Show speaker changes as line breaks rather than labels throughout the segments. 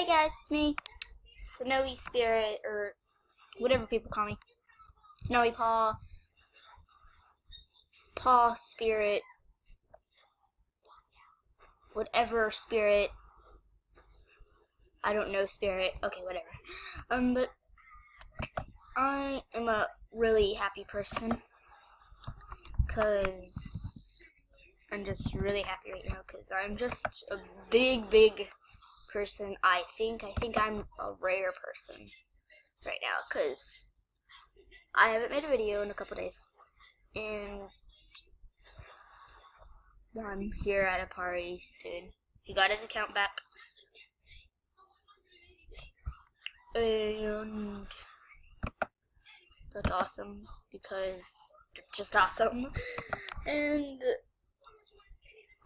Hey guys, it's me, Snowy Spirit, or whatever people call me. Snowy Paw, Paw Spirit, whatever spirit. I don't know spirit. Okay, whatever. But I am a really happy person, cause I'm just really happy right now, cause I'm just a big person. I think I'm a rare person right now, cause I haven't made a video in a couple days, and I'm here at a party, dude. He got his account back, and that's awesome because it's just awesome. And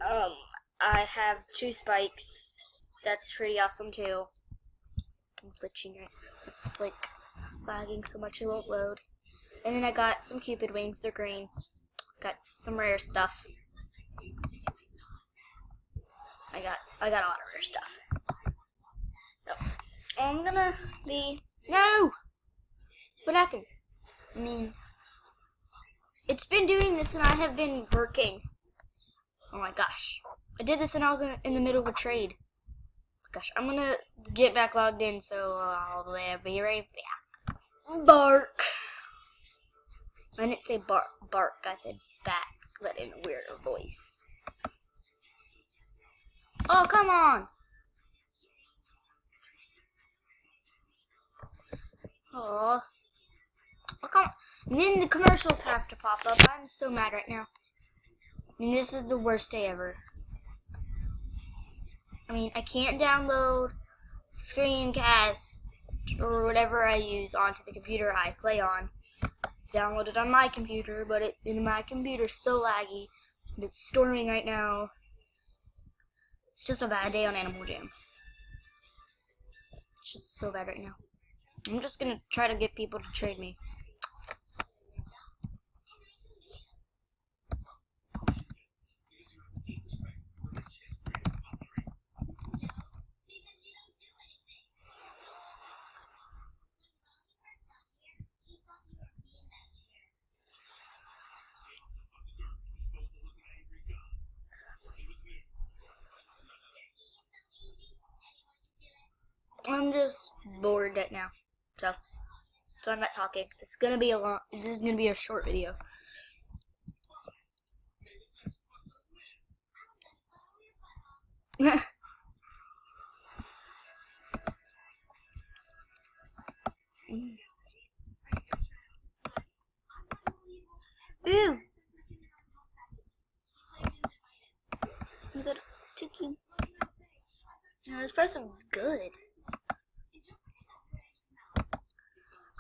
I have 2 spikes. That's pretty awesome too. I'm glitching it. It's like lagging so much it won't load. And then I got some Cupid wings. They're green. Got some rare stuff. I got a lot of rare stuff. So I'm gonna be What happened? I mean, it's been doing this and I have been working. Oh my gosh. I did this and I was in the middle of a trade. Gosh, I'm gonna get back logged in, so I'll be right back. Bark. I didn't say bark, I said back, but in a weirder voice. Oh, come on. Oh, come on. And then the commercials have to pop up. I'm so mad right now. And this is the worst day ever. I mean, I can't download screencast or whatever I use onto the computer I play on. Download it on my computer, but my computer's so laggy, and it's storming right now. It's just a bad day on Animal Jam. It's just so bad right now. I'm just gonna try to get people to trade me. I'm just bored right now, so I'm not talking. This is gonna be a short video. Ooh. You got ticking. No, this person's good.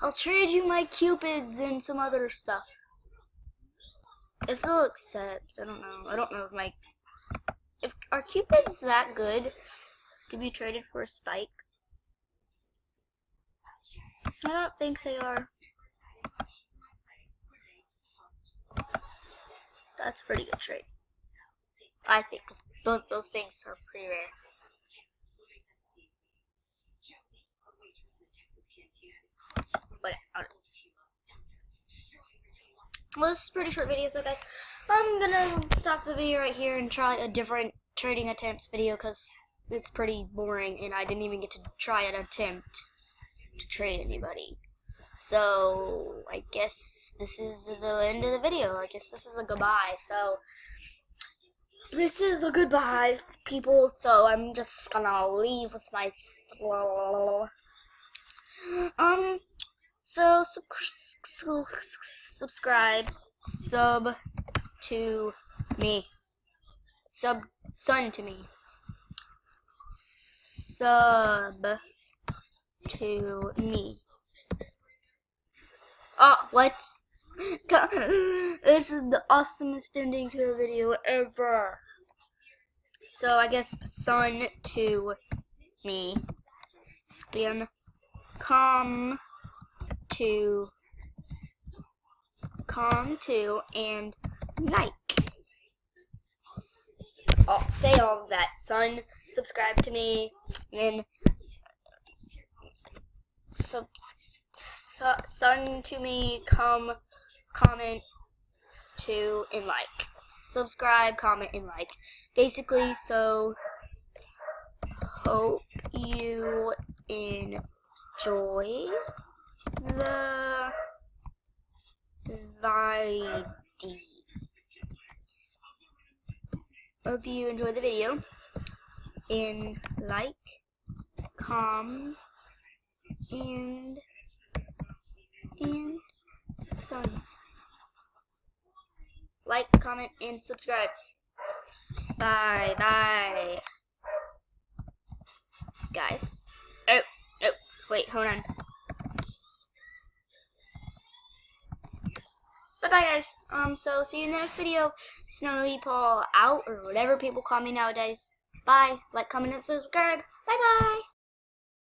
I'll trade you my Cupids and some other stuff. If they'll accept, I don't know if are Cupids that good to be traded for a spike? I don't think they are. That's a pretty good trade, I think, because both those things are pretty rare. But well, this is a pretty short video, so guys, I'm gonna stop the video right here and try a different trading attempts video because it's pretty boring and I didn't even get to try an attempt to trade anybody. So I guess this is the end of the video. I guess this is a goodbye. So this is a goodbye, people. So I'm just gonna leave with my So subscribe, sub to me, sub to me, Oh, what? This is the awesomest ending to a video ever. So I guess son to me, then come to and like. I'll say all of that. Son, subscribe to me, then Send to me, comment to, and like. Subscribe, comment, and like. Basically, so hope you enjoy the video. Hope you enjoy the video, and like, comment, and son. Like, comment, and subscribe. Bye, bye, guys. Oh, wait, hold on. Bye, bye, guys. So see you in the next video. Snowy Paul out, or whatever people call me nowadays. Bye. Like, comment, and subscribe. Bye, bye.